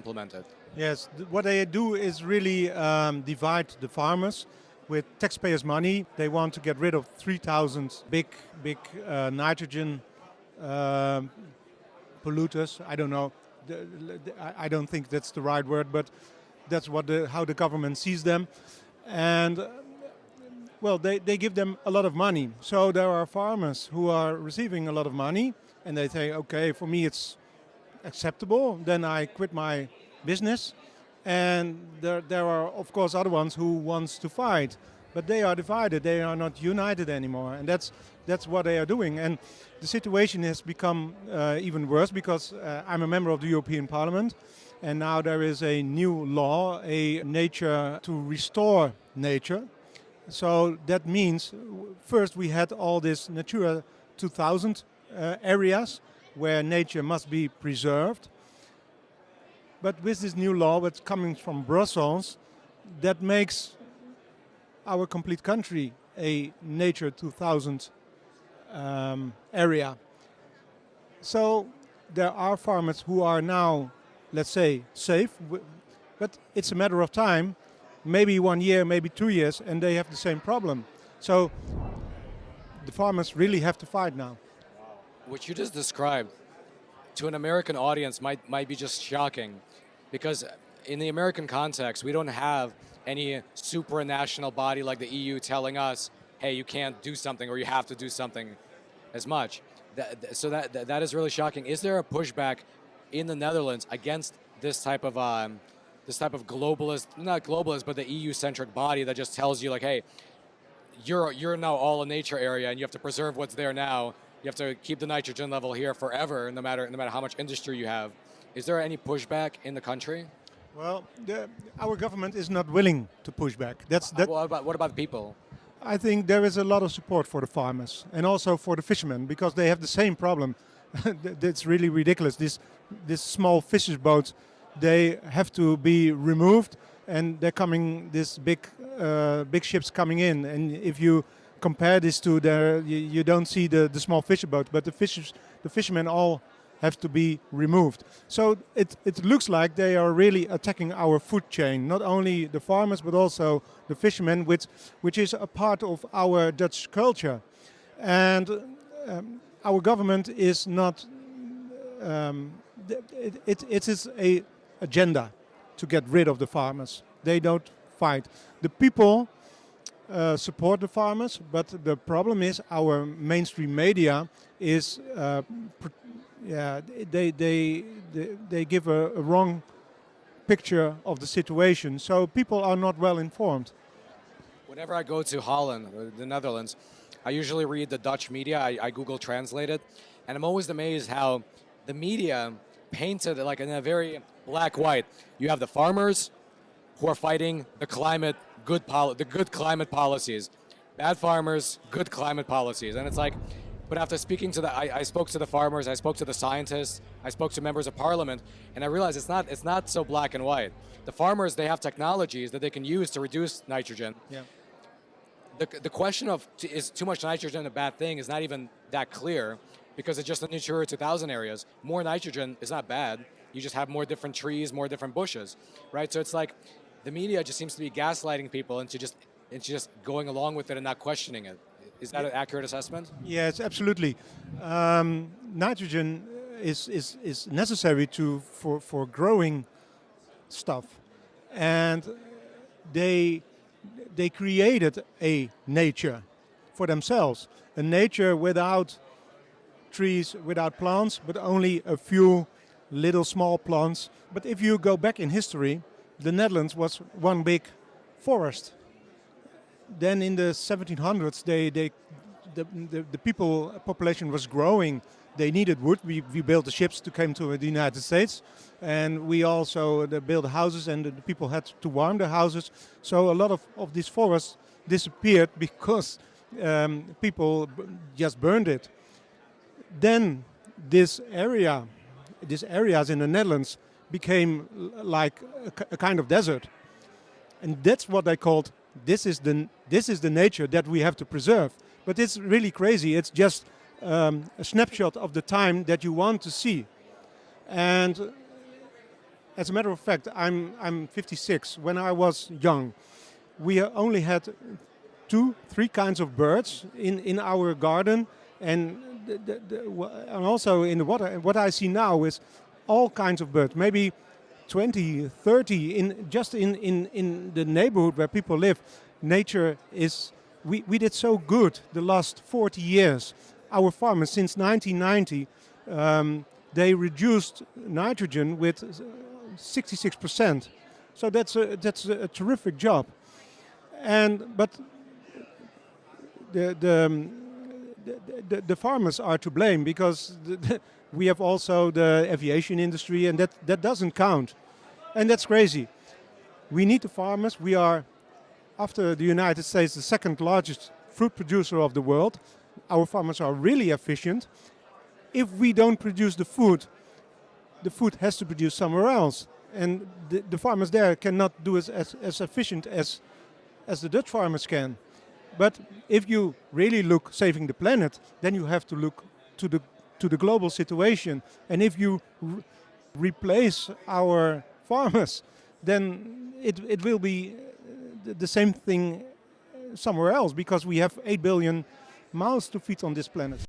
implemented? Yes, what they do is really divide the farmers with taxpayers' money. They want to get rid of 3,000 big nitrogen polluters. I don't know. I don't think that's the right word, but that's how the government sees them. And well, they give them a lot of money. So there are farmers who are receiving a lot of money, and they say, okay, for me it's acceptable. Then I quit my business. And there are, of course, other ones who wants to fight, but they are divided. They are not united anymore, and that's what they are doing. And the situation has become even worse because I'm a member of the European Parliament, and now there is a new law, a nature to restore nature. So that means first we had all this Natura 2000 areas where nature must be preserved. But with this new law that's coming from Brussels, that makes our complete country a Nature 2000 area. So there are farmers who are now, let's say, safe, but it's a matter of time, maybe 1 year, maybe 2 years, and they have the same problem. So the farmers really have to fight now. What you just described to an American audience might be just shocking, because in the American context, we don't have any supranational body like the EU telling us, hey, you can't do something or you have to do something as much. So that is really shocking. Is there a pushback in the Netherlands against this type of globalist, not globalist, but the EU-centric body that just tells you like, hey, you're now all a nature area and you have to preserve what's there now. You have to keep the nitrogen level here forever, no matter how much industry you have. Is there any pushback in the country? Well, our government is not willing to push back. What about the people? I think there is a lot of support for the farmers and also for the fishermen because they have the same problem. That's really ridiculous. This small fishers boats, they have to be removed, and they're coming. This big ships coming in, and if you compare this to you don't see the small fisher boat, but the fishermen all have to be removed. So it looks like they are really attacking our food chain, not only the farmers but also the fishermen, which is a part of our Dutch culture. And our government is not. It is a agenda to get rid of the farmers. They don't fight. The people support the farmers, but the problem is our mainstream media is they give a wrong picture of the situation, so people are not well informed. Whenever I go to Holland or the Netherlands, I usually read the Dutch media. I Google Translate it, and I'm always amazed how the media paints it like in a very black-white. You have the farmers who are fighting the good climate policies, bad farmers, good climate policies, and it's like. But after speaking to I spoke to the farmers, I spoke to the scientists, I spoke to members of parliament, and I realized it's not so black and white. The farmers, they have technologies that they can use to reduce nitrogen. Yeah. The question of is too much nitrogen a bad thing is not even that clear, because it's just the Natura 2000 areas. More nitrogen is not bad. You just have more different trees, more different bushes, right? So it's like the media just seems to be gaslighting people into just going along with it and not questioning it. Is that an accurate assessment? Yes, absolutely. Nitrogen is necessary for growing stuff, and they created a nature for themselves, a nature without trees, without plants, but only a few little small plants. But if you go back in history, the Netherlands was one big forest. Then in the 1700s, the population was growing. They needed wood. We built the ships to come to the United States, and we also built houses, and the people had to warm their houses. So a lot of these forests disappeared because people just burned it. Then these areas in the Netherlands became like a kind of desert, and that's what they called. This is the nature that we have to preserve. But it's really crazy. It's just a snapshot of the time that you want to see. And as a matter of fact, I'm 56. When I was young, we only had 2-3 kinds of birds in our garden, and and also in the water. And what I see now is all kinds of birds, maybe 20, 30 in the neighborhood where people live. Nature is, we did so good the last 40 years. Our farmers, since 1990, they reduced nitrogen with 66%. So that's a terrific job. But the farmers are to blame, because we have also the aviation industry, and that doesn't count. And that's crazy. We need the farmers. We are, after the United States, the second largest fruit producer of the world. Our farmers are really efficient. If we don't produce the food has to produce somewhere else. And the farmers there cannot do it as efficient as the Dutch farmers can. But if you really look saving the planet, then you have to look to the global situation. And if you replace our farmers, then it will be the same thing somewhere else, because we have 8 billion mouths to feed on this planet.